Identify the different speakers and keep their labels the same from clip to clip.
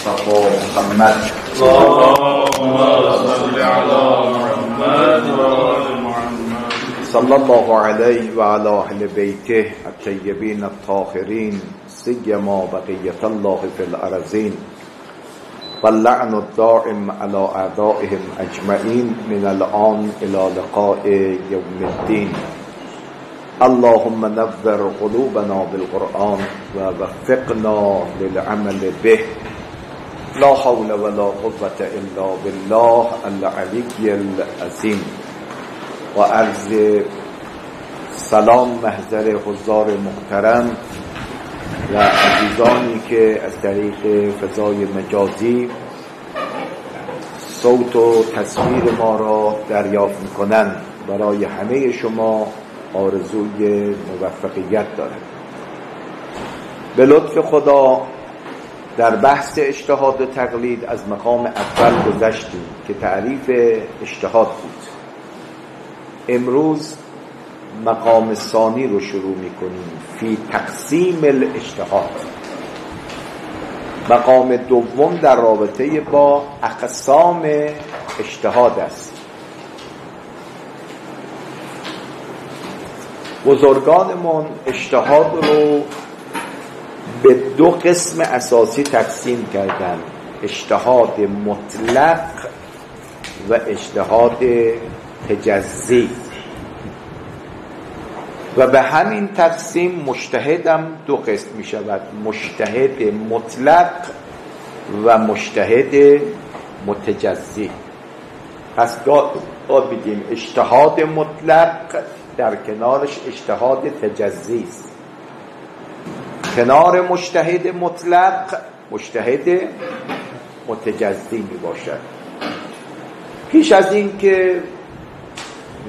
Speaker 1: مصطفى محمد
Speaker 2: اللهم صل على محمد وآل محمد
Speaker 1: صلى الله عليه وعلى أهل بيته الطيبين الطاهرين سيما بقية الله في الأرضين واللعن الدائم على أعدائهم أجمعين من الآن إلى لقاء يوم الدين. اللهم نور قلوبنا بالقرآن ووفقنا للعمل به. لا حول ولا قوة إلا بالله العلي العظيم. و عرض سلام محضر حضار محترم و عزیزانی که از طریق فضای مجازی صوت و تصویر ما را دریافت می‌کنند، برای همه شما آرزوی موفقیت دارم. به لطف خدا در بحث اجتهاد و تقلید از مقام اول گذشتیم که تعریف اجتهاد بود. امروز مقام ثانی رو شروع می‌کنیم، فی تقسیم الاجتهاد. مقام دوم در رابطه با اقسام اجتهاد است. بزرگانمون اجتهاد رو به دو قسم اساسی تقسیم کردن: اجتهاد مطلق و اجتهاد تجزی. و به همین تقسیم مجتهدم دو قسم می شود: مجتهد مطلق و مجتهد متجزی. پس داد بیدیم اجتهاد مطلق در کنارش اجتهاد تجزی است. کنار مجتهد مطلق مجتهد متجزی می باشد. پیش از این که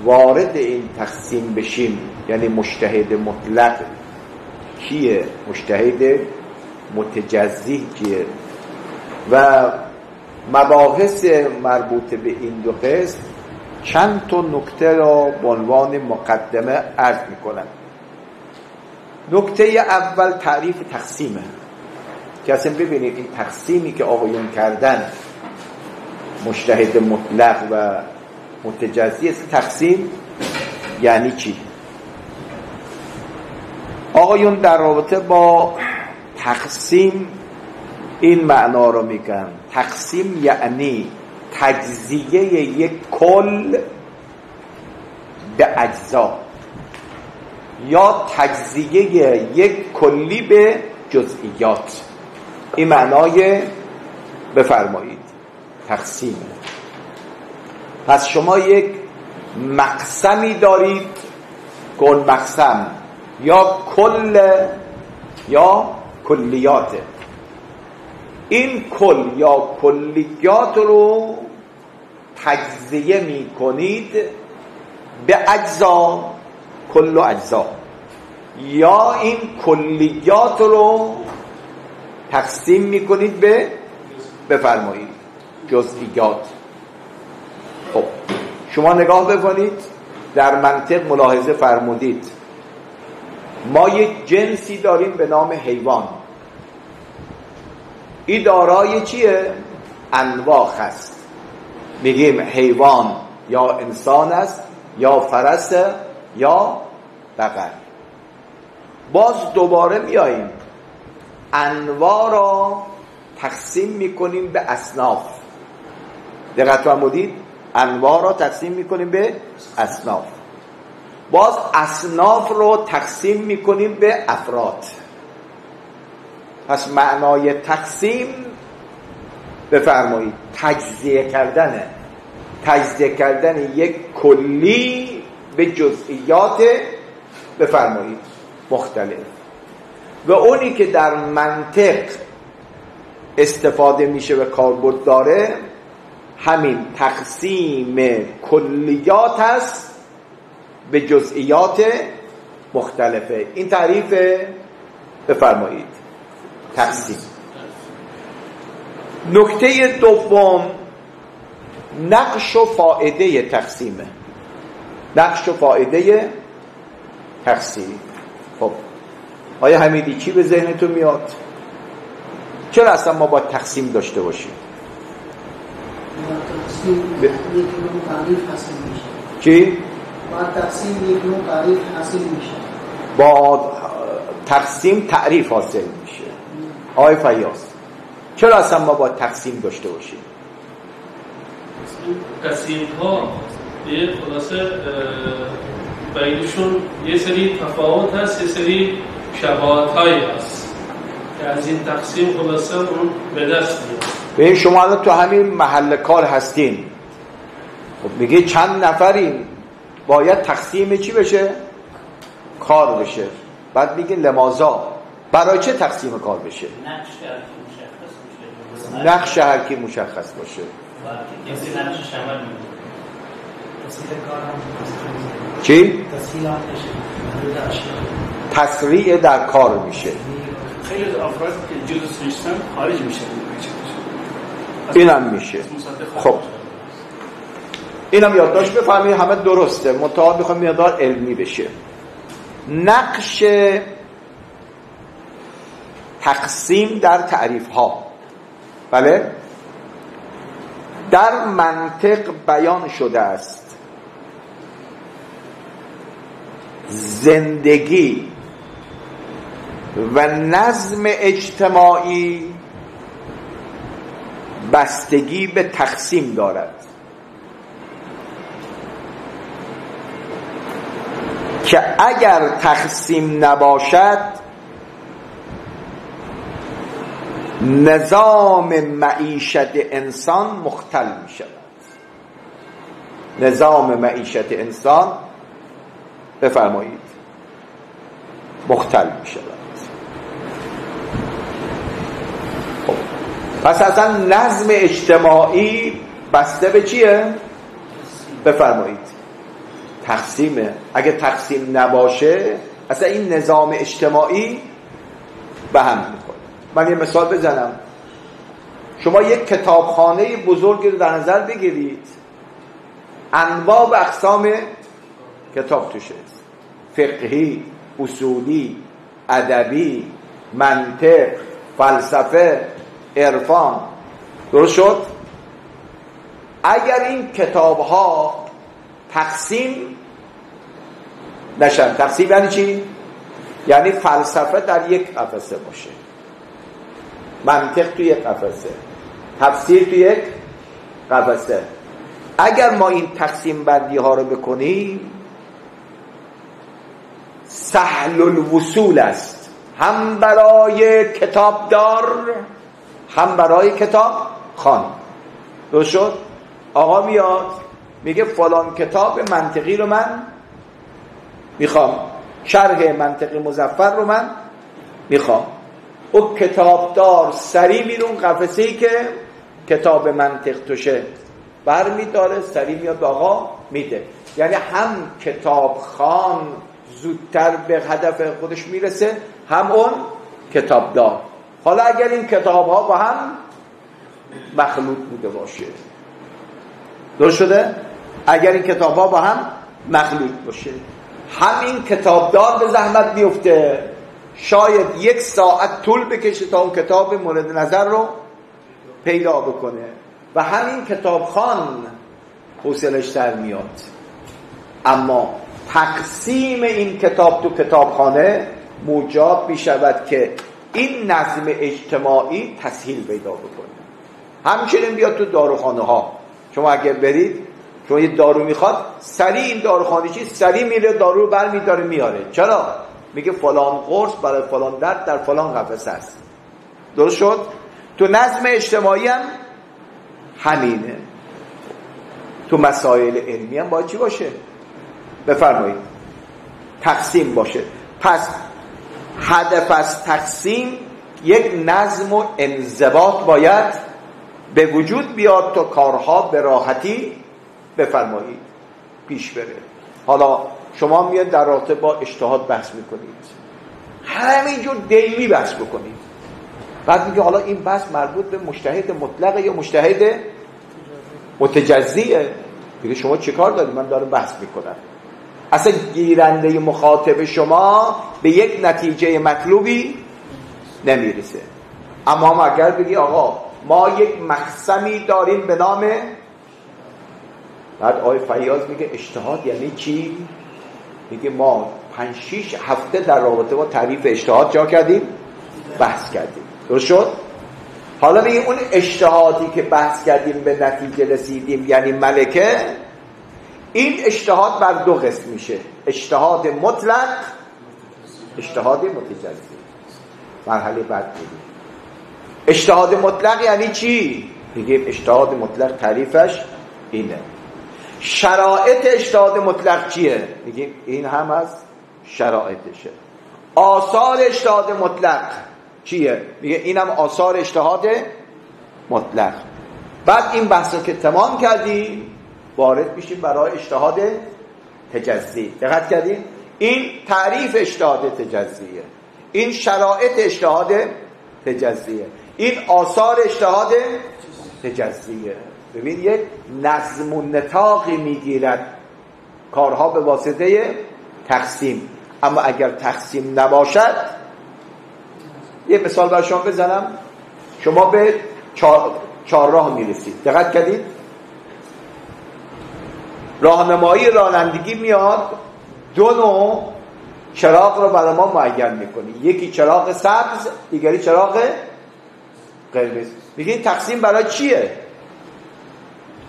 Speaker 1: وارد این تقسیم بشیم، یعنی مجتهد مطلق کیه، مجتهد متجزی کیه و مباحث مربوط به این دو قسم، چند تا نکته را به عنوان مقدمه عرض می‌کنم. نکته اول تعریف تقسیمه که اصلا ببینید این تقسیمی که آقایون کردن، مجتهد مطلق و متجزی، تقسیم یعنی چی؟ آقایون در رابطه با تقسیم این معنا رو میگن: تقسیم یعنی تجزیه یک کل به اجزا، یا تجزیه یک کلی به جزئیات. این معنای بفرمایید تقسیم. پس شما یک مقسمی دارید که اون مقسم یا کل یا کلیاته. این کل یا کلیات رو تجزیه می کنید به اجزا، کل و اجزا، یا این کلیات رو تقسیم می کنید به بفرمایید جزئیات. خب شما نگاه بکنید، در منطق ملاحظه فرمودید ما یک جنسی داریم به نام حیوان. این دارای چیه؟ انواع هست. میگیم حیوان یا انسان است، یا فرس، یا بقر. باز دوباره میاییم انواع را تقسیم میکنیم به اصناف. دقت فرمودید؟ انواع را تقسیم میکنیم به اصناف. باز اصناف رو تقسیم میکنیم به افراد. پس معنای تقسیم بفرمایید تجزیه کردنه. تجزیه کردن یک کلی به جزئیات بفرمایید مختلف. و اونی که در منطق استفاده میشه و کاربرد داره همین تقسیم کلیات هست به جزئیات مختلفه. این تعریف بفرمایید تقسیم. نکته دوم نقش و فائده تقسیمه. نقش و فائده تقسیم. خب آیا حمیدی چی به ذهنتون میاد؟ چرا اصلا ما باید تقسیم داشته باشیم؟ چی؟
Speaker 3: با تقسیم یک نوع تعریف حاصل میشه.
Speaker 1: با تقسیم تعریف حاصل میشه. آقای فیاض چرا اصلا ما باید تقسیم داشته باشیم؟
Speaker 4: تقسیم ها یه خلاصه بینشون یه سری تفاوت هست، یه سری شباهت هایی هست که از این تقسیم خلاصه اون به دست میاد.
Speaker 1: ببین شما الان تو همین محل کار هستین، خب میگه چند نفریم باید تقسیم چی بشه؟ کار بشه. بعد میگه لمازا، برای چه تقسیم کار بشه؟ نقش هر کی مشخص باشه. چی؟ تسریع در کار میشه.
Speaker 5: خیلی از افراد که جزء نیستن خارج میشه.
Speaker 1: اینم میشه. خب اینم یادداشت بفهمید، همه درسته، منتها میخوام مقدار علمی بشه. نقش تقسیم در تعریف ها، بله، در منطق بیان شده است. زندگی و نظم اجتماعی بستگی به تقسیم دارد که اگر تقسیم نباشد نظام معیشت انسان مختل می شود. نظام معیشت انسان بفرمایید مختل می شود. خب پس اصلا نظم اجتماعی بسته به چیه؟ بفرمایید تقسیمه. اگه تقسیم نباشه اصلا این نظام اجتماعی به هم می‌خوره. من یه مثال بزنم. شما یک کتابخانه بزرگی رو در نظر بگیرید، انواع و اقسام کتاب توشه، فقهی، اصولی، ادبی، منطق، فلسفه، عرفان. درست شد؟ اگر این کتاب‌ها تقسیم نشن، تقسیم یعنی چی؟ یعنی فلسفه در یک قفسه باشه، منطق توی یک قفسه، تفسیر توی یک قفسه. اگر ما این تقسیم بندی ها رو بکنیم سهل الوصول است، هم برای کتابدار هم برای کتاب خوان. درست شد؟ آقا میاد میگه فلان کتاب منطقی رو من میخوام، شرح منطقی مظفر رو من میخوام. او کتابدار سری میرون قفسه‌ای که کتاب منطق توشه برمی داره، سری میاد آقا میده. یعنی هم کتاب خان زودتر به هدف خودش میرسه، هم اون کتابدار. حالا اگر این کتاب ها با هم مخلوط بوده باشه، درست شده؟ اگر این کتاب ها با هم مخلوط باشه، همین کتابدار به زحمت میفته، شاید 1 ساعت طول بکشه تا اون کتاب مورد نظر رو پیدا بکنه و همین کتابخوان حوصله‌اش سر میاد. اما تقسیم این کتاب تو کتابخانه موجب می شود که این نظم اجتماعی تسهیل پیدا بکنه. همچنین بیاد تو داروخانه ها. شما اگر برید، شما یه دارو میخواد، سریع این داروخانه چی سریع میره دارو رو برمی‌داره میاره. چرا؟ میگه فلان قرص برای فلان درد در فلان قفسه است. درست شد؟ تو نظم اجتماعی هم همینه. تو مسائل علمی هم باید چی باشه؟ بفرمایید تقسیم باشه. پس هدف از تقسیم یک نظم و انضباط باید به وجود بیاد تا کارها به راحتی بفرمایید پیش بره. حالا شما میاد در رابطه با اجتهاد بحث میکنید، همینجور دیلی بحث بکنید، بعد میگه حالا این بحث مربوط به مجتهد مطلقه یا مجتهد متجزیه. دیگه شما چه کار دارید؟ من دارم بحث میکنم. اصلا گیرنده مخاطب شما به یک نتیجه مطلوبی نمیرسه. اما اگر بگی آقا ما یک مقسمی داریم به نام، بعد آقای فیاض میگه اجتهاد یعنی چی؟ میگه ما 5-6 هفته در رابطه با تعریف اجتهاد جا کردیم، بحث کردیم. درست شد؟ حالا میگه اون اجتهادی که بحث کردیم به نتیجه رسیدیم یعنی ملکه، این اجتهاد بر 2 قسم میشه: اجتهاد مطلق، اجتهاد متجزی. مرحله بعد میگیم اجتهاد مطلق یعنی چی؟ میگیم اجتهاد مطلق تعریفش اینه. شرایط اجتهاد مطلق چیه؟ میگیم این هم از شرایطشه. آثار اجتهاد مطلق چیه؟ میگه اینم آثار اجتهاد مطلق. بعد این بحثو که تمام کردیم وارد میشیم برای اجتهاد تجزی. دقت کردیم؟ این تعریف اجتهاد تجزیه، این شرایط اجتهاد تجزیه، این آثار اجتهاد تجزیه. ببین یک نظم و نطاقی میگیرد کارها به واسطه تقسیم. اما اگر تقسیم نباشد، یه مثال برای شما بزنم، شما به چهارراه میرسید. دقت کردید؟ راهنمایی رانندگی میاد 2 نوع چراغ رو برای ما معین میکنی، یکی چراغ سبز، دیگری چراغ قرمز. میگه تقسیم برای چیه؟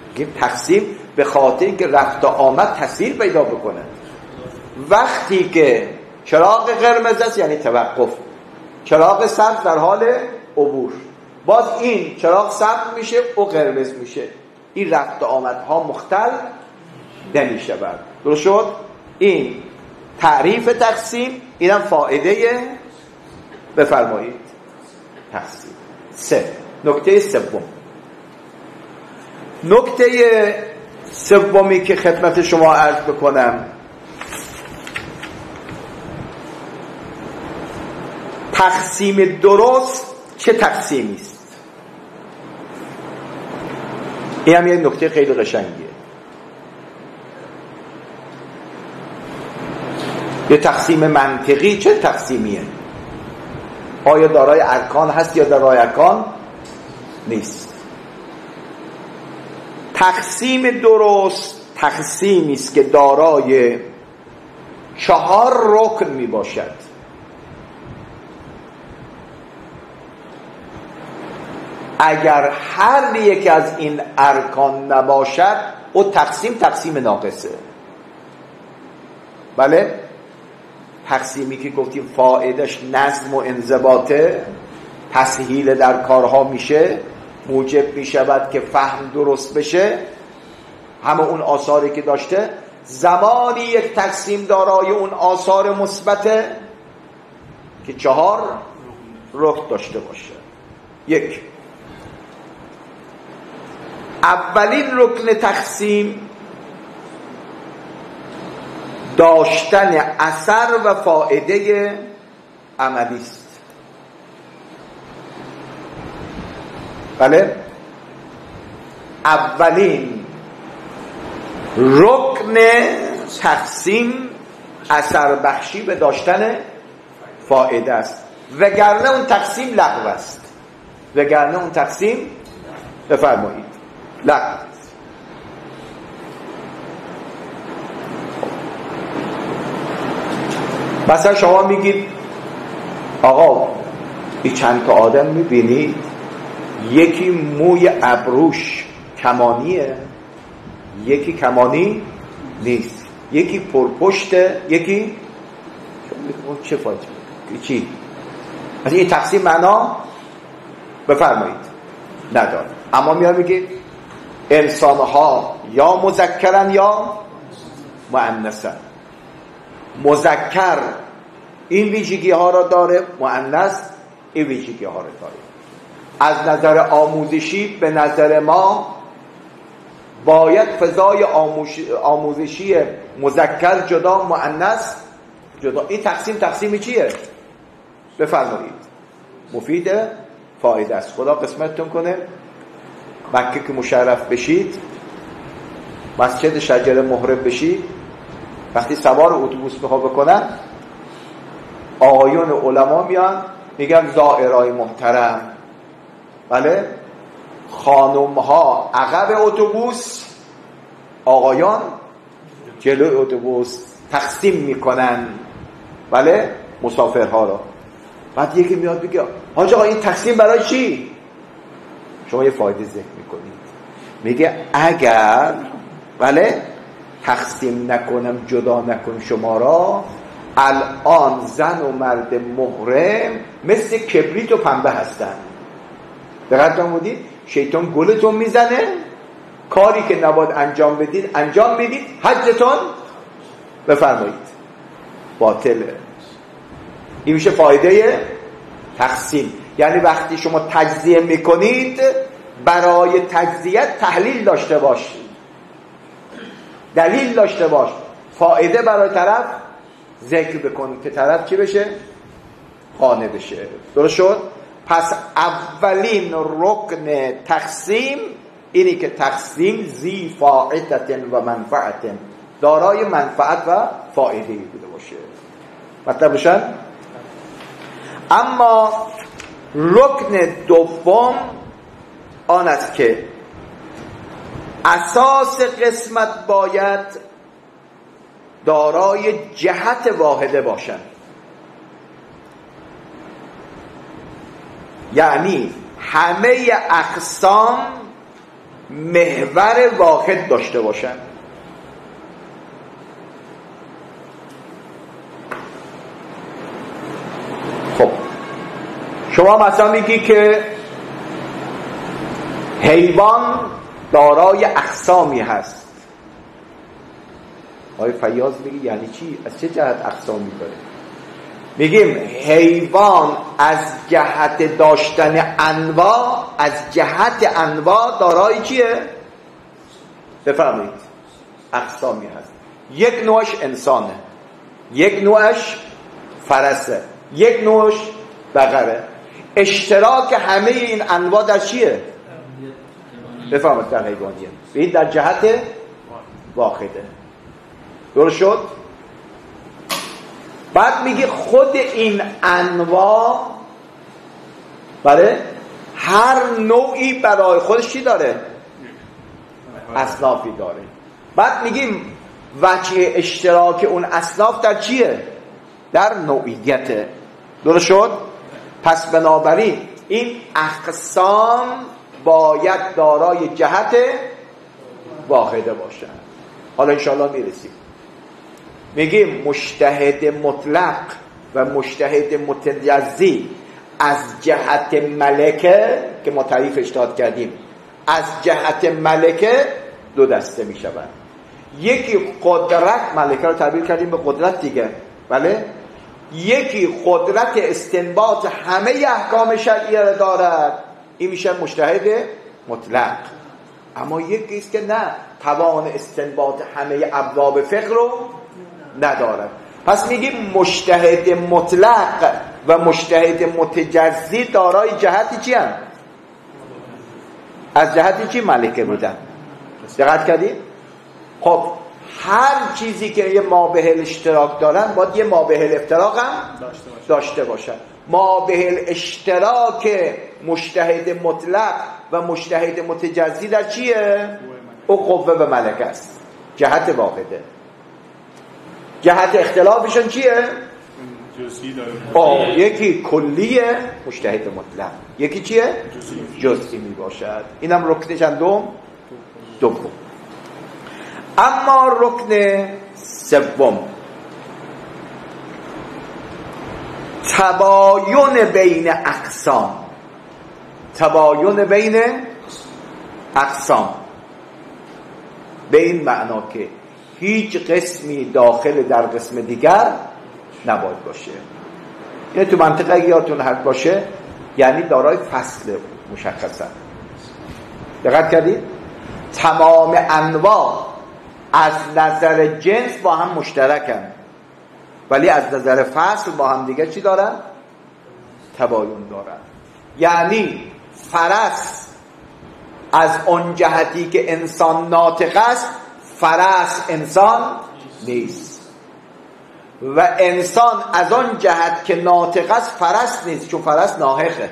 Speaker 1: میگه تقسیم به خاطر اینکه رفت و آمد تاثیر پیدا بکنه. وقتی که چراغ قرمز است یعنی توقف، چراغ سبز در حال عبور، باز این چراغ سبز میشه و قرمز میشه، این رفت و آمدها مختل نمیشه. بعد درست شد؟ این تعریف تقسیم، اینم فایده بفرمایید تقسیم. 3. نکته سوم، نکته سومی که خدمت شما عرض بکنم، تقسیم درست چه تقسیمی است. این هم یه نکته خیلی قشنگیه. یه تقسیم منطقی چه تقسیمیه؟ آیا دارای ارکان هست یا دارای ارکان نیست؟ تقسیم درست تقسیمی است که دارای 4 رکن می باشد. اگر هر یک از این ارکان نباشد، او تقسیم ناقصه. بله؟ تقسیمی که گفتیم فایدهش نظم و انضباطه، تسهیل در کارها میشه، موجب میشود که فهم درست بشه، همه اون آثاری که داشته. زمانی یک تقسیم دارای اون آثار مثبته که 4 رکن داشته باشه. 1. اولین رکن تقسیم داشتن اثر و فایده عملی است. بله؟ اولین رکن تقسیم اثر بخشی به داشتن فایده است، وگرنه اون تقسیم لغو است. وگرنه اون تقسیم بفرمایید لغو است. مثلا شما میگید آقا این چند تا آدم میبینید، یکی موی ابروش کمانیه، یکی کمانی نیست، یکی پرپشته، یکی چه فایده چی؟ از این تقسیم معنا بفرمایید نداره. اما میاد میگه انسانها یا مذکرن یا مؤنثن. مذکر این ویژگی ها را داره، مؤنث این ویژگی ها را داره. از نظر آموزشی به نظر ما باید فضای آموزشی مذکر جدا، مؤنث جدا. این تقسیم چیه؟ بفرمایید. مفیده، فایده است. خدا قسمتتون کنه مکه که مشرف بشید، مسجد شجره محرم بشید، وقتی سوار اتوبوس بخواه بکنن، آقایون علما میان میگن زائرای محترم بله، خانم ها عقب اتوبوس، آقایان جلوی اتوبوس تقسیم میکنن بله مسافرها را. بعد یکی میاد بگه حاج آقا این تقسیم برای چی؟ شما یه فایده ذکر میکنید، میگه اگر بله تقسیم نکنم، جدا نکنم شما را، الان زن و مرد محرم مثل کبریت و پنبه هستن. دقت فرمودید؟ شیطان گلتون میزنه، کاری که نباید انجام بدید انجام بدید، حجتون بفرمایید باطله. این میشه فایده تقسیم. یعنی وقتی شما تجزیه میکنید، برای تجزیه تحلیل داشته باش، دلیل داشته باش، فایده برای طرف ذکر بکن که طرف چی بشه؟ قانع بشه. درست شد؟ پس اولین رکن تقسیم اینی که تقسیم ذی فائدة و منفعت، دارای منفعت و فایده بوده باشه. مطلب بشن؟ اما رکن دوم آن است که اساس قسمت باید دارای جهت واحده باشند. یعنی همه اقسام محور واحد داشته باشند. خب شما مثلا میگی که حیوان دارای اقسامی هست. آقای فیاض میگه یعنی چی؟ از چه جهت اقسامی داره؟ میگیم حیوان از جهت داشتن انواع، از جهت انواع دارای چیه؟ بفرمایید اقسامی هست. یک نوعش انسانه، یک نوعش فرسه، یک نوعش بقره. اشتراک همه این انواع در چیه؟ بفرمایید در حیوانیه. این در جهت واحده. درست شد؟ بعد میگه خود این انواع بله هر نوعی برای خودش چی داره؟ اصنافی داره. بعد میگیم وجه اشتراک اون اصناف در چیه؟ در نوعیته. درست شد؟ پس بنابراین این اقسام باید دارای جهت واحده باشن. حالا انشاءالله میرسیم. میگیم مجتهد مطلق و مجتهد متجزی از جهت ملکه که ما تعریف اجتهاد کردیم، از جهت ملکه دو دسته میشوند. یکی قدرت، ملکه رو تعبیر کردیم به قدرت دیگه بله، یکی قدرت استنباط همه احکام شرعیه را دارد، این میشه مجتهد مطلق. اما یکی است که نه، توان استنباط همه ابواب فقه رو ندارد. پس میگیم مجتهد مطلق و مجتهد متجزی دارای جهتی چی هم؟ از جهتی چی؟ ملکه بودن. دقت کردید؟ خب هر چیزی که یه مابه الاشتراک دارن باید یه مابه الافتراق هم داشته باشن. مابه الاشتراک مجتهد مطلق و مجتهد متجزی در چیه؟ او قوه و ملکه است، جهت واحده. جهت اختلافشون چیه؟ یکی کلیه مجتهد مطلق، یکی چیه؟ جزئی می باشد. اینم رکن چندم؟ دوم. اما رکن سوم تباین بین اقسام. تباین بین اقسام به این معنا که هیچ قسمی داخل در قسم دیگر نباید باشه. یعنی تو منطقه اگه یادتون حد باشه یعنی دارای فصل مشخصه. دقت کردید؟ تمام انواع از نظر جنس با هم مشترکن، ولی از نظر فصل با هم دیگه چی دارن؟ تباین دارن. یعنی فرس از اون جهتی که انسان ناطق است، فرس انسان نیست، و انسان از آن جهت که ناطق است فرس نیست، چون فرس ناهقه.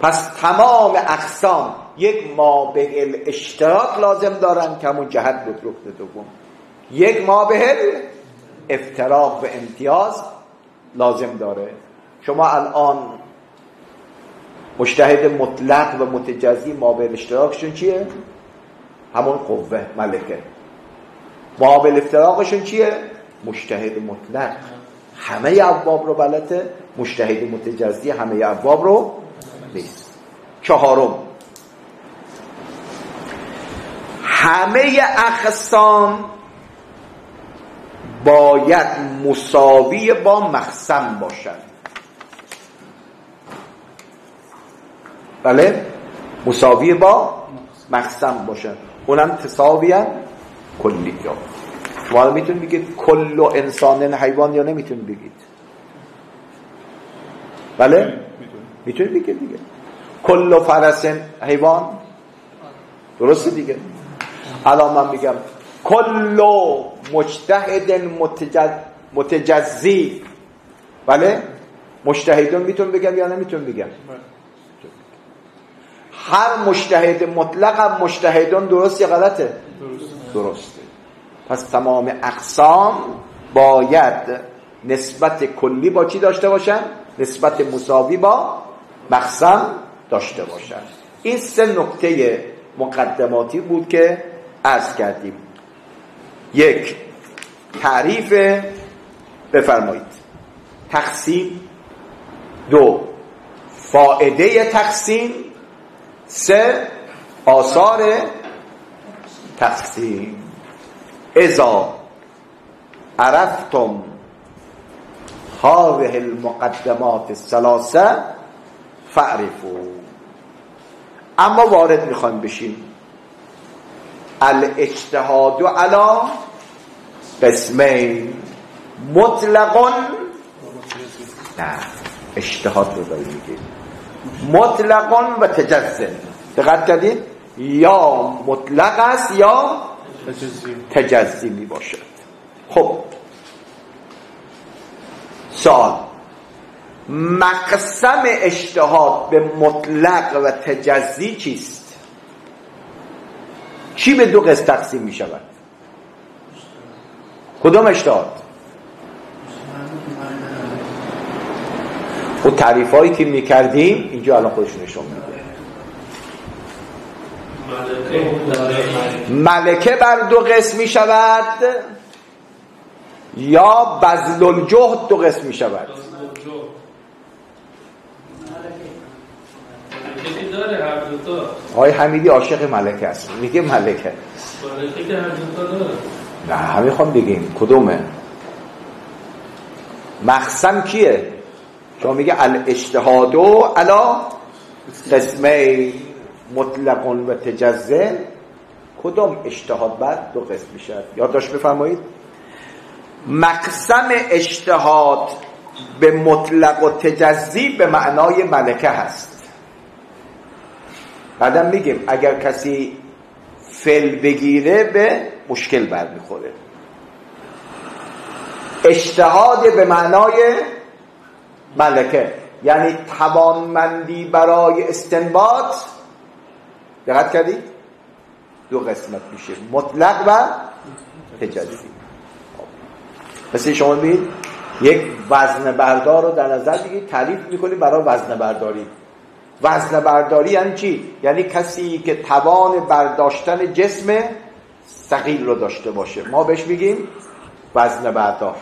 Speaker 1: پس تمام اقسام یک مابه الاشتراک لازم دارن که همون جهت بود رکن دوم. یک مابه افتراق و امتیاز لازم داره. شما الان مجتهد مطلق و متجزی مابه الاشتراکشون چیه؟ همون قوه ملکه. مابه الافتراقشون چیه؟ مجتهد مطلق همه ابواب رو بلده، مجتهد متجزی همه ابواب رو نیست. چهارم، همه اقسام باید مساوی با مقسم باشد. بله، مساوی با مقسم باشد. اونم تساویاً کلی. شما میتونید بگید کل انسان حیوان یا نمیتونید بگید؟ بله میتونید بگید دیگه. کل فرس حیوان، درسته دیگه. الان من میگم کل مجتهد متجزی، بله مجتهدون میتون بگم یا نمیتون بگم؟ هر مجتهد مطلق هم مجتهدون درست یا غلطه؟ درسته. پس تمام اقسام باید نسبت کلی با چی داشته باشن؟ نسبت مساوی با مقسم داشته باشن. این سه نکته مقدماتی بود که عرض کردیم. یک، تعریف بفرمایید تقسیم. دو، فائده تقسیم. سه، آثار تقسیم. اذا عرفتم هذه المقدمات الثلاثه فاعرفوا. اما وارد میخوان بشیم. الاجتهاد علی قسمین مطلق، نه اجتهاد رو داریم میگیم مطلق و تجزی. دقت کردید؟ یا مطلق است یا تجزی می باشد. خب سوال، مقسم اجتهاد به مطلق و تجزی چیست؟ چی به دو قسم تقسیم می شود؟ کدام اجتهاد؟ و تعریف هایی که می کردیم اینجا الان خودشون نشون میده. ملکه بر دو قسم می شود یا بذل الجهد دو قسم می شود؟ آقای حمیدی عاشق ملکه است، میگه ملکه.
Speaker 4: ملکه که هر دوتا داره.
Speaker 1: نه همین خوام بگیم کدومه؟ مقسم کیه؟ شما میگه الاجتهاد علی قسمین مطلق و تجزی. کدوم اجتهاد بعد دو قسم میشه؟ یادداشت بفرمایید. مقسم اجتهاد به مطلق و تجزی به معنای ملکه هست. بعدم میگیم اگر کسی فعل بگیره به مشکل برمیخوره. اجتهاد به معنای ملکه یعنی توانمندی برای استنباط. دقت کردید؟ دو قسمت میشه، مطلق و تجزی. مثل شما ببینید یک وزن بردار رو در نظر بگیرید، تعریف میکنید برای وزن برداری. وزن برداری یعنی چی؟ یعنی کسی که توان برداشتن جسم ثقیل رو داشته باشه، ما بهش میگیم وزن بردار.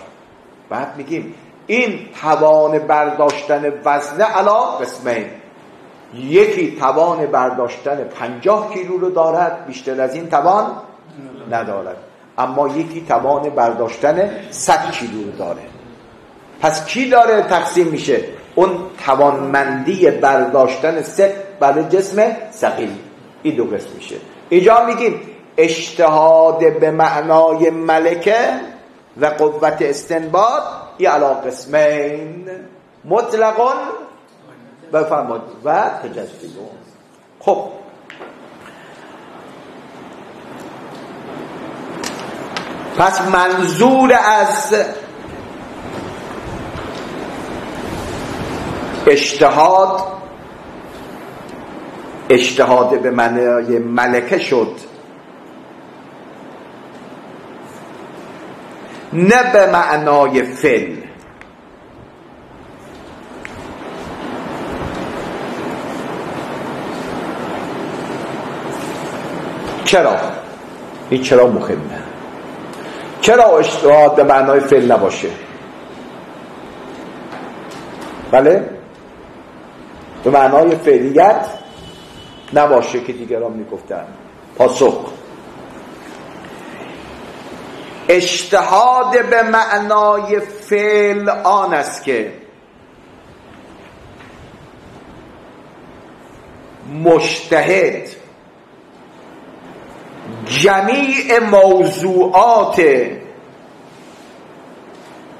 Speaker 1: بعد میگیم این توان برداشتن وزن علی قسمین، یکی توان برداشتن 50 کیلو رو دارد، بیشتر از این توان ندارد، اما یکی توان برداشتن 100 کیلو رو داره. پس کی داره تقسیم میشه؟ اون توانمندی برداشتن برای جسم ثقیل. این دو قسم میشه. اینجا میگیم اجتهاد به معنای ملکه و قوت استنباط ای علی قسمین مطلقون بفرمایید و تجزی. خب پس منظور از اجتهاد اجتهاد به معنای ملکه شد، نه به معنای فعل. چرا؟ این چرا مهمه؟ چرا اجتهاد به معنای فعل نباشه؟ بله؟ به معنای فعلیت نباشه که دیگران میگفتن. پاسخ: اجتهاد به معنای فعل آن است که مجتهد جمیع موضوعات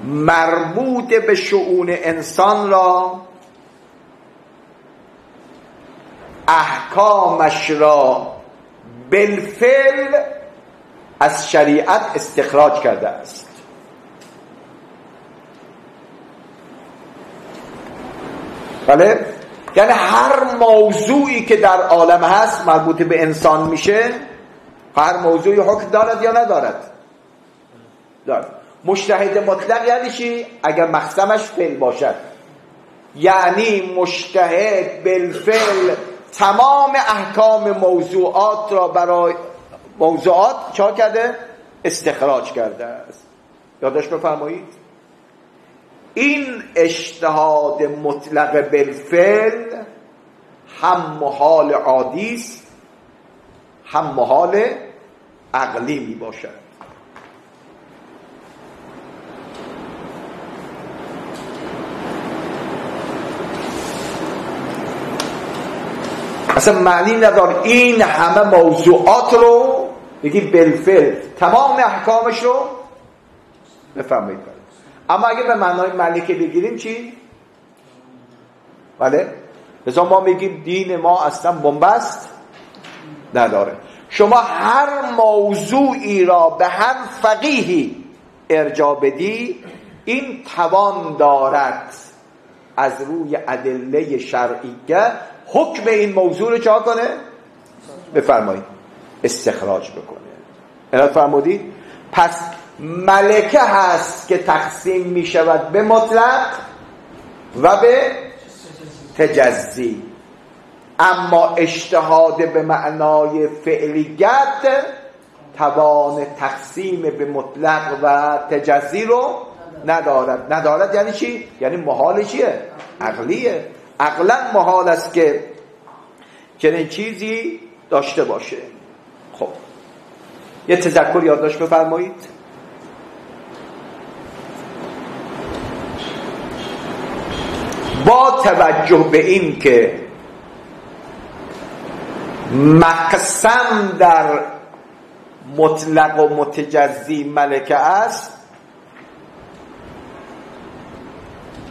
Speaker 1: مربوط به شؤون انسان را، احکامش را بالفعل از شریعت استخراج کرده است. بله؟ یعنی هر موضوعی که در عالم هست مربوط به انسان میشه، هر موضوعی حکم دارد یا ندارد؟ دارد. مجتهد مطلق یعنی چی؟ اگر مقصدش فعل باشد، یعنی مجتهد بالفعل تمام احکام موضوعات را برای موضوعات چا کرده؟ استخراج کرده است. یادش بفرمایید این اجتهاد مطلق بالفعل هم محال عادی است، هم محال عقلی می باشد. اصلا معنی نداره این همه موضوعات رو بگی بالفعل تمام احکامش رو بفهمید. اما اگه به معنای ملکه بگیریم چی؟ بله؟ بذار ما میگیم دین ما اصلا بنبست نداره. شما هر موضوعی را به هر فقیهی ارجاع بدی، این توان دارد از روی ادله شرعیه حکم این موضوع رو چه کنه؟ بفرمایید استخراج بکنه. اینا فرمودید؟ پس ملکه هست که تقسیم می شود به مطلق و به تجزی، اما اجتهاد به معنای فعلیت توان تقسیم به مطلق و تجزی رو ندارد. ندارد یعنی چی؟ یعنی محال چیه؟ عقلیه. عقلا محال است که چنین چیزی داشته باشه. خب یه تذکر یادداشت بفرمایید. با توجه به این که مقسم در مطلق و متجزی ملکه است،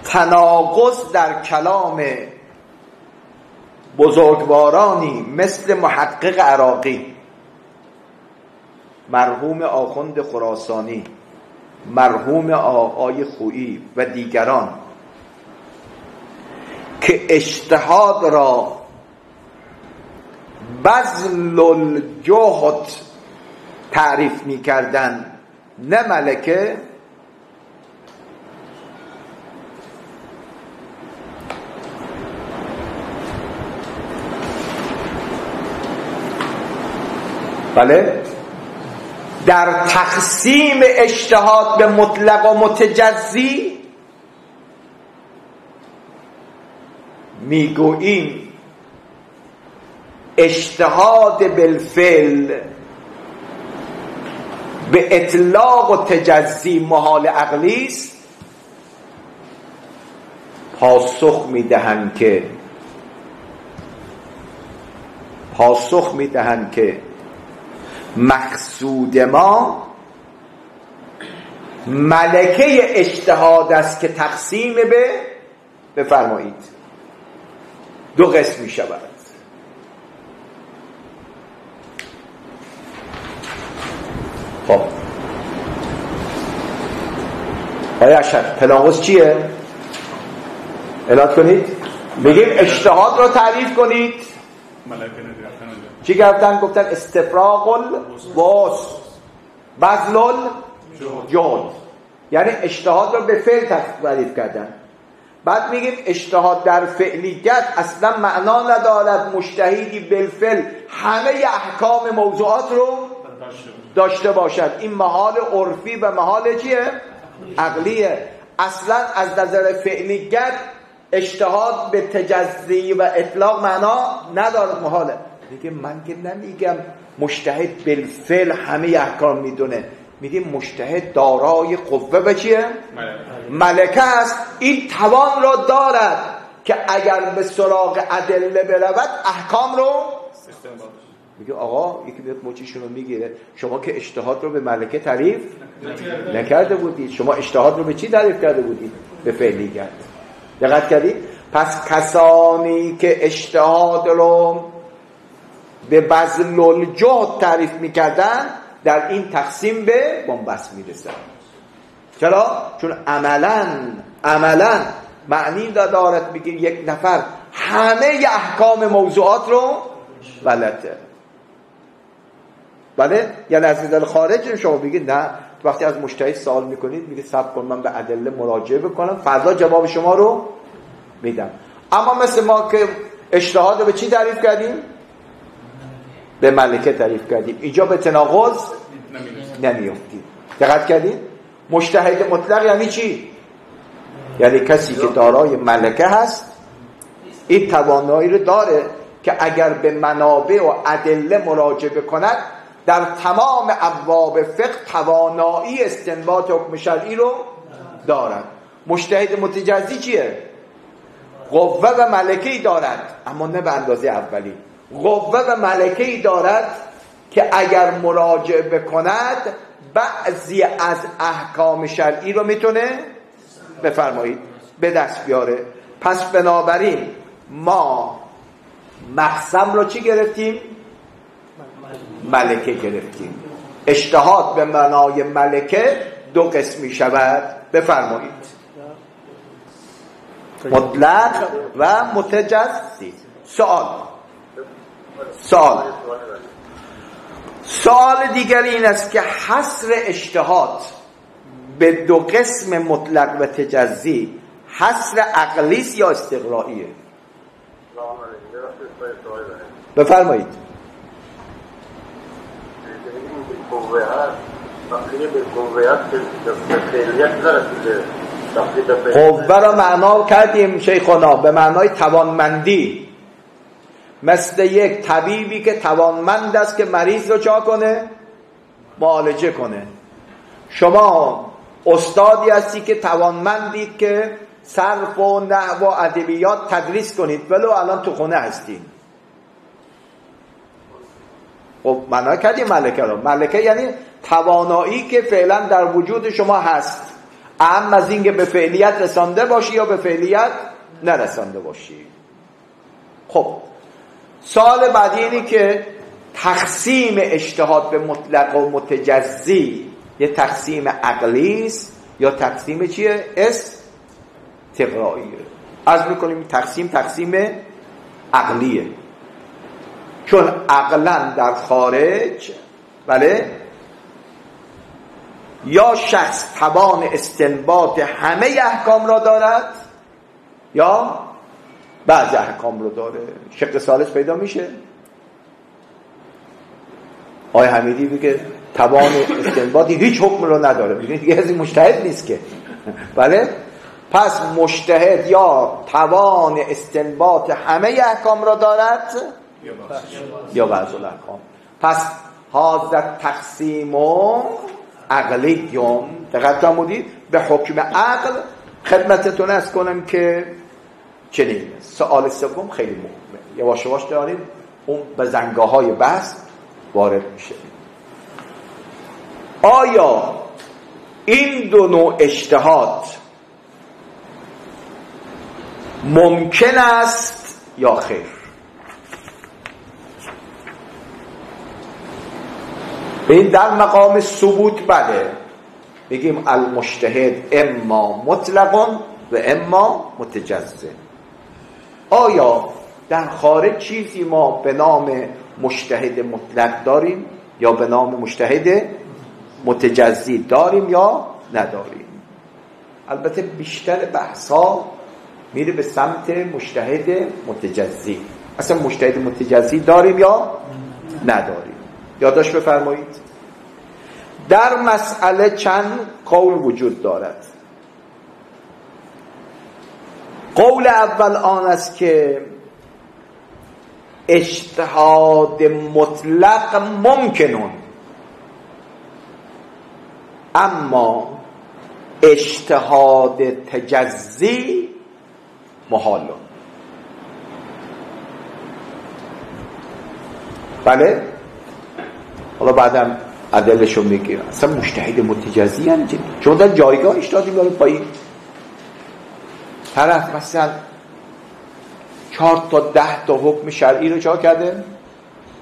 Speaker 1: تناقض در کلام بزرگوارانی مثل محقق عراقی، مرحوم آخوند خراسانی، مرحوم آقای خویی و دیگران که اجتهاد را بذل الجهد تعریف می کردن نه ملکه، بله، در تقسیم اجتهاد به مطلق و متجزی میگوییم اجتهاد بالفعل به اطلاق و تجزی محال عقلی است. پاسخ میدهند که مقصود ما ملکه اجتهاد است که تقسیم به بفرمایید دو قسم می شود. خب آیا اشد تناقض چیه؟ اعلام کنید. بگیم اجتهاد را تعریف کنید، چی گفتن؟ گفتن استفراغ الوسع بذل الجهد، یعنی اجتهاد رو به فعل تعریف کردن. بعد میگیم اجتهاد در فعلیت اصلا معنا ندارد مجتهدی بالفعل همه احکام موضوعات رو داشته باشد. این محال عرفی و محال چیه؟ عقلیه. اصلا از نظر فعلیت اجتهاد به تجزی و اطلاق معنا ندارد، محاله. دیگه من که نمیگم مجتهد بالفعل همه احکام میدونه، میگیم مجتهد دارای قوه به چیه؟ ملکه است. این توان را دارد که اگر به سراغ ادله برود احکام رو میگه آقا یکی بیاد مچیشون رو میگیره. شما که اجتهاد رو به ملکه تعریف نکرده بودید، شما اجتهاد رو به چی تعریف کرده بودید؟ به فعلیت. دقت کردید؟ پس کسانی که اجتهاد رو به بذل الجهد تعریف میکردن در این تقسیم به بنبست میرسن. چرا؟ چون عملا معنی دارد بگیم یک نفر همه احکام موضوعات رو بلده. بله؟ یعنی از نظر خارج شما بگید نه، وقتی از مجتهد سوال میکنید میگه صبر کن من به ادله مراجعه بکنم فردا جواب شما رو میدم. اما مثل ما که اجتهاد رو به چی تعریف کردیم؟ به ملکه تعریف کردیم. اینجا به تناقض نمیافتیم. دقت کردید؟ مجتهد مطلق یعنی چی؟ یعنی کسی که دارای ملکه هست این توانایی رو داره که اگر به منابع و ادله مراجعه کند در تمام ابواب فقه توانایی استنباط حکم شرعی رو دارد. مجتهد متجزی چیه؟ قوه و ملکه‌ای دارد، اما نه به اندازه اولی. قوه و ملکه‌ای دارد که اگر مراجعه بکند بعضی از احکام شرعی رو میتونه بفرمایید به دست بیاره. پس بنابراین ما مقسم رو چی گرفتیم؟ ملکه گرفتیم. اجتهاد به معنای ملکه دو قسمی شود. بفرمایید مطلق و متجزی. سوال دیگر این است که حصر اجتهاد به دو قسم مطلق و تجزی حصر عقلی است یا استقرائیه؟ بفرمایید. قوه را معنا کردیم شیخنا به معنای توانمندی، مثل یک طبیبی که توانمند است که مریض رو چا کنه؟ معالجه کنه. شما استادی هستی که توانمندید که صرف و نحو و ادبیات تدریس کنید ولو الان تو خونه هستید. خب معنا کردیم ملکه رو. ملکه یعنی توانایی که فعلا در وجود شما هست، اهم از این که به فعلیت رسانده باشی یا به فعلیت نرسانده باشی. خب سوال بعدی اینه که تقسیم اجتهاد به مطلق و متجزی یه تقسیم عقلی است یا تقسیم چیه؟ استقرائیه. عرض میکنیم تقسیم عقلیه، چون عقلا در خارج بله یا شخص توان استنباط همه احکام را دارد یا بعض احکام رو داره. شق ثالث پیدا میشه. آقای حمیدی میگه توان استنباطی هیچ حکم رو نداره، میگه دیگه از این مجتهد نیست که. بله؟ پس مجتهد یا توان استنباط همه احکام را دارد یا بعض الاحکام. پس هذا تقسیم عقلیون. دقت فرمودید؟ به حکم عقل خدمتتون عرض کنم که چنین. سوال سوم خیلی مهمه، یواش یواش داریم اون به زنگاهای بحث وارد میشه. آیا این دو نوع اجتهاد ممکن است یا خیر؟ این در مقام ثبوت بله، بگیم المجتهد اما مطلق و اما متجزئ. آیا در خارج چیزی ما به نام مجتهد مطلق داریم یا به نام مجتهد متجزی داریم یا نداریم. البته بیشتر بحثا میره به سمت مجتهد متجزی. اصلا مجتهد متجزی داریم یا نداریم. یادداشت بفرمایید. در مسئله چند قول وجود دارد. قول اول آن است که اجتهاد مطلق ممکنون، اما اجتهاد تجزی محالون. بله، حالا بعدم عدلشو میگیرم. اصلا مجتهد متجزی هم شما در جایگاه اجتهادی میاره پایین. طرف مثلا 4 تا 10 تا حکم شرعی رو چا کرده؟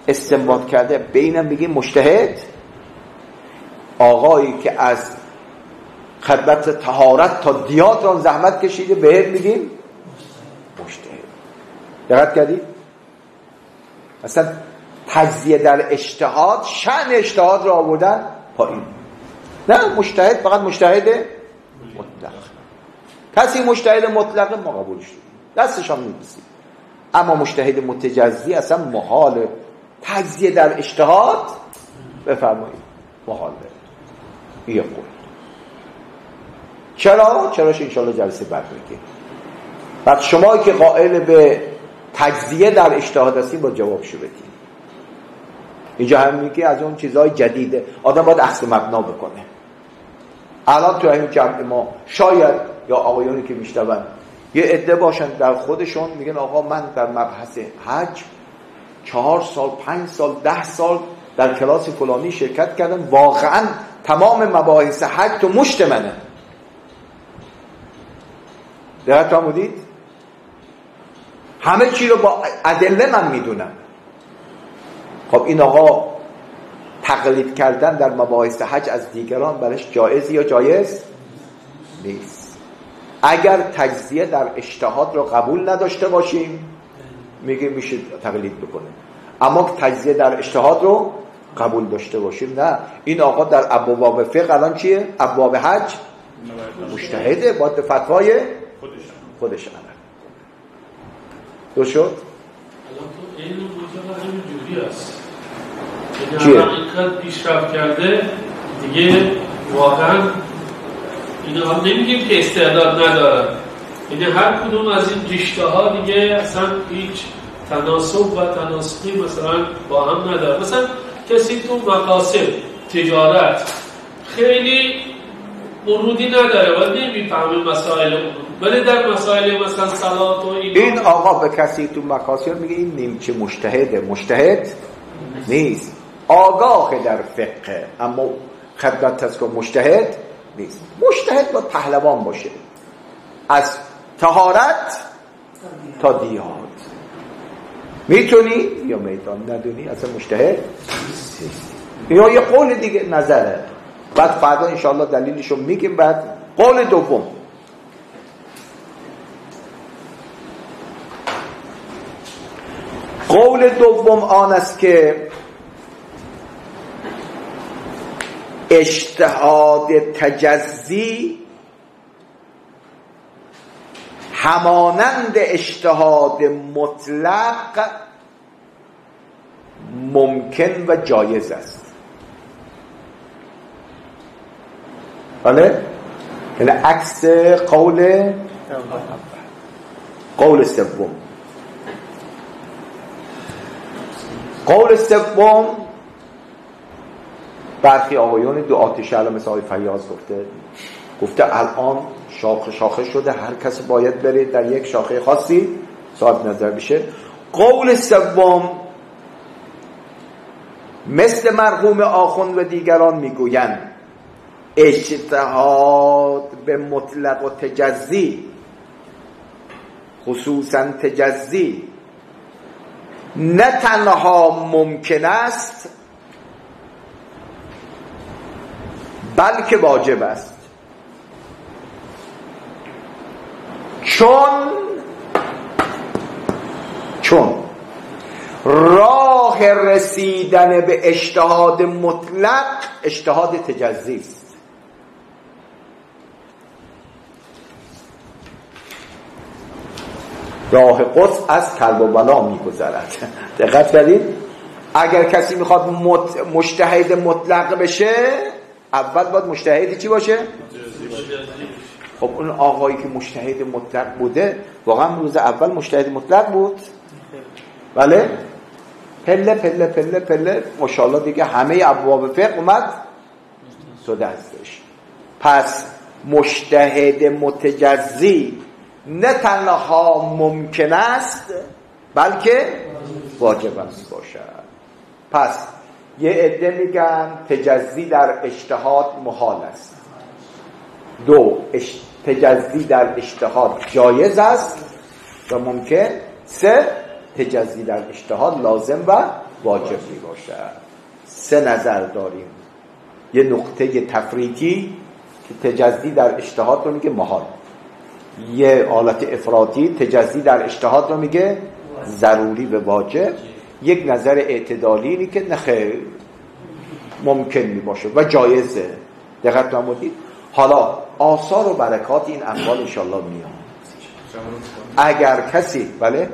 Speaker 1: استنباط کرده. به اینم بگیم مجتهد. آقایی که از خدمت طهارت تا دیات را زحمت کشیده بهت میگیم مجتهد. دقت کردید؟ مثلا تجزیه در اجتهاد، شأن اجتهاد را آوردن پایین. نه، مجتهد فقط مجتهد مطلق. کسی مجتهد مطلق ما قبولش داریم، دستش هم می‌بوسیم. اما مجتهد متجزی اصلا محاله. تجزیه در اجتهاد بفرمایید محاله. این قول. چراش انشاءالله جلسه بعد میگه. بعد شما که قائل به تجزیه در اجتهاد هستید با جوابشو بدید. اینجا هم میگه از اون چیزهای جدیده آدم باید اخذ مبنا بکنه. الان تو این جمع ما شاید یا آقایانی که میشنون یه عده باشن در خودشون میگن آقا من در مبحث حج 4 سال 5 سال 10 سال در کلاس فلانی شرکت کردم، واقعا تمام مباحث حج تو مشت منه. دقت فرمودید؟ همه چی رو با ادله من میدونم. خب این آقا تقلید کردن در مباحث حج از دیگران برش جایز یا جایز نیست. اگر تجزیه در اجتهاد رو قبول نداشته باشیم میگه میشه تقلید بکنه، اما تجزیه در اجتهاد رو قبول داشته باشیم نه. این آقا در ابواب فقه الان چیه؟ ابواب حج مجتهده، باید به فتوای خودش عمل. درست شد؟
Speaker 4: الان تو این موضوع همین جوری است.
Speaker 1: چیه؟
Speaker 4: اینقدر پیشرفت کرده دیگه واقعا اینا هم نمیگیم که استعداد ندارن. یعنی هر کدوم از این رشته ها دیگه اصلا هیچ تناسب و تناسقی مثلا با هم نداره. مثلا کسی تو مقاصد تجارت خیلی ورودی نداره و نمیفهمه مسائل اون، ولی در مسائل مثلا صلات و
Speaker 1: این آقا به کسی تو مقاصد میگه این نیمچه مجتهده، مجتهد نیست، آگاه در فقه، اما خدمت تذکر مجتهد نیست. مجتهد باید پهلوان باشه از طهارت تا دیات. میتونی یا میدان ندونی اصلا مجتهد نیست. یا یه قول دیگه نظره، بعد فردا انشاءالله دلیلشو میگیم. بعد قول دوم، قول دوم آن است که اجتهاد تجزی همانند اجتهاد مطلق ممکن و جایز است. بله؟ یعنی عکس قول سوم. قول سوم برخی آقایون دو آتش علم مثل آقای فیاض گفته الان شاخه شده، هر کسی باید بره در یک شاخه خاصی صاحب نظر بشه. قول سوم مثل مرحوم آخوند و دیگران میگویند اجتهاد به مطلق و تجزی، خصوصا تجزی، نه تنها ممکن است بلکه واجب است، چون چون راه رسیدن به اجتهاد مطلق اجتهاد تجزی است. راه قدس از کلب و بلا میگذرد. دقت کردید؟ اگر کسی میخواد مجتهد مطلق بشه اول باید مجتهدی چی باشه؟ خب اون آقایی که مجتهد مطلق بوده واقعا روز اول مجتهد مطلق بود؟ بله؟ پله پله پله پله ماشاءالله دیگه همه ابواب فقه اومد تو دستش. پس مجتهد متجزی نه تنها ممکن است بلکه واجب است باشد. پس یه عده میگن تجزی در اجتهاد محال است. دو، تجزی در اجتهاد جایز است و ممکن. سه، تجزی در اجتهاد لازم و واجب می باشد. سه نظر داریم. یه نقطه تفریطی که تجزی در اجتهاد رو میگه محال، یه حالت افراطی تجزی در اجتهاد رو میگه ضروری و واجب، یک نظر اعتدالی اینه که نخیر ممکن می باشه و جایزه. دقت فرمودید؟ حالا آثار و برکات این اقوال انشالله میاد. اگر کسی بله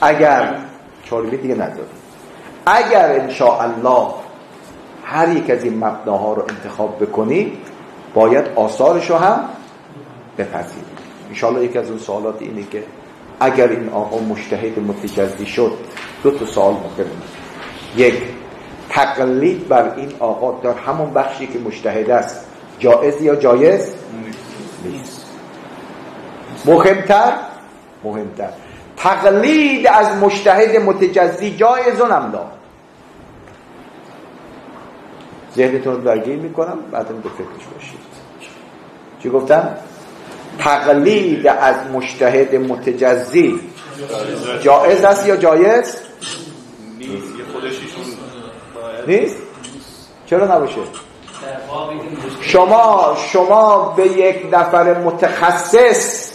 Speaker 1: اگر چارمی دیگه نداریم، اگر انشاءالله هر یک از این مبناها رو انتخاب بکنی باید آثارشو هم بپذیرید. انشاءالله یک از اون سوالات اینه که اگر این آقا مجتهد متجزی شد دو تا سوال مهمه. یک، تقلید بر این آقا در همون بخشی که مجتهد است جایز یا جایز نیست. مهمتر تقلید از مجتهد متجزی جایز و نملا. ذهنتون رو درگیر میکنم بعدم به فکرش باشید. چی گفتم؟ تقلید از مجتهد متجزی جایز است یا جایز نیست؟ چرا نباشه؟ شما به یک نفر متخصص،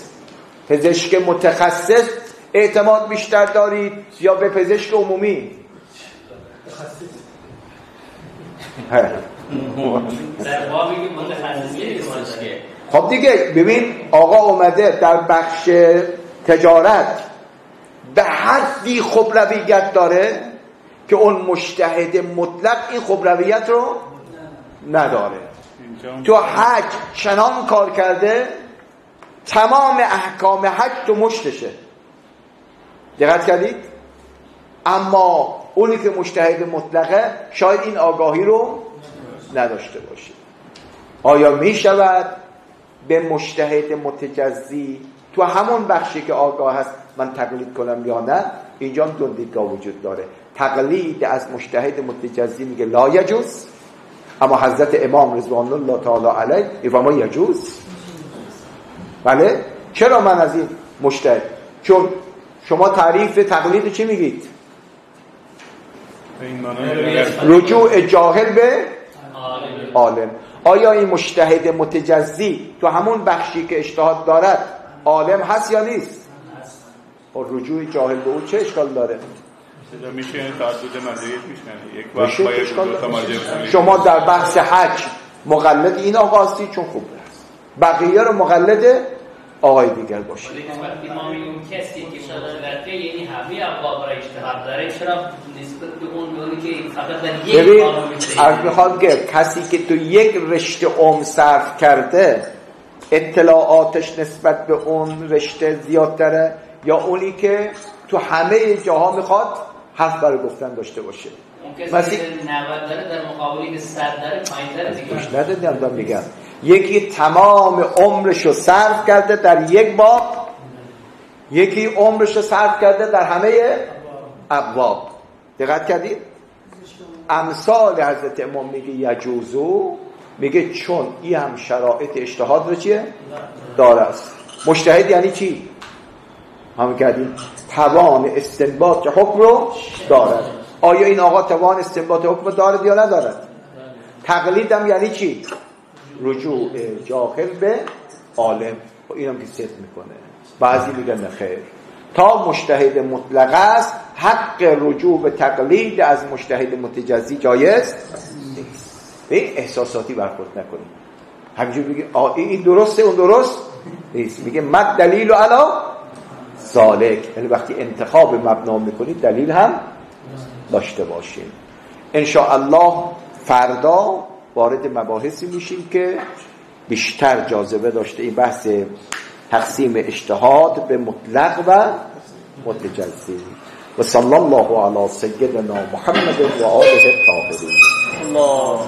Speaker 1: پزشک متخصص اعتماد بیشتر دارید یا به پزشک عمومی؟ خب دیگه ببین آقا اومده در بخش تجارت به حدی خبرویت داره که اون مجتهد مطلق این خبرویت رو نداره. تو حج چنان کار کرده تمام احکام حج تو مشتشه. دقت کردید؟ اما اونی که مجتهد مطلقه شاید این آگاهی رو نداشته باشه. آیا می شود به مجتهد متجزی تو همون بخشی که آگاه هست من تقلید کنم یا نه؟ اینجا هم دو دیدگاه وجود داره. تقلید از مجتهد متجزی میگه لا یجوز، اما حضرت امام رضوان الله تعالی علیه میفرما یجوز. بله؟ چرا من از این مجتهد؟ چون شما تعریف تقلید چی میگید؟ رجوع جاهل به عالم. آیا این مجتهد متجزی تو همون بخشی که اجتهاد دارد عالم هست یا نیست؟ و رجوع جاهل به او چه اشکال داره؟
Speaker 2: میشه تعدد مزایت میشنه.
Speaker 1: شما در بحث حج مقلد این آقا هستی چون خوب است، بقیه رو مقلد آقای دیگر باشه.
Speaker 6: امامی اون کسی که مطلقه یعنی همه ابواب را اجتهاد داره، چرا نسبت به اون که فقط در یک قانون میشه؟
Speaker 1: از میخواد که کسی که تو یک رشته عمر صرف کرده اطلاعاتش نسبت به اون رشته زیادتره یا اونی که تو همه جاها میخواد حرف برای گفتن داشته باشه؟
Speaker 6: اون کسی که 90 داره در مقابلی که 100 داره پایین داره دیگه.
Speaker 1: ندادم میگم یکی تمام عمرشو صرف کرده در یک باب، یکی عمرشو صرف کرده در همه ابواب. دقت کردید؟ امثال حضرت امام میگه یجوزو، میگه چون این هم شرایط اجتهاد رو چیه؟ داره است. مجتهد یعنی چی؟ هم کردیم توان استنباط حکم رو دارد. آیا این آقا توان استنباط حکم دارد یا ندارد؟ تقلید هم یعنی چی؟ رجوع جاهل به عالم. اینم که ست میکنه. بعضی میگن خیر. تا مجتهد مطلق است حق رجوع به تقلید از مجتهد متجزی جایز نیست. به این احساساتی برخورد نکنید. همینجور بگید این درسته اون درست نیست. میگه مد دلیل علی ذالک، یعنی وقتی انتخاب مبنا میکنید دلیل هم داشته باشیم. ان شاء الله فردا وارد مباحثی میشیم که بیشتر جاذبه داشته. این بحث تقسیم اجتهاد به مطلق و متجزی. و صلی الله علی سیدنا محمد و آله الطاهرین.
Speaker 4: الله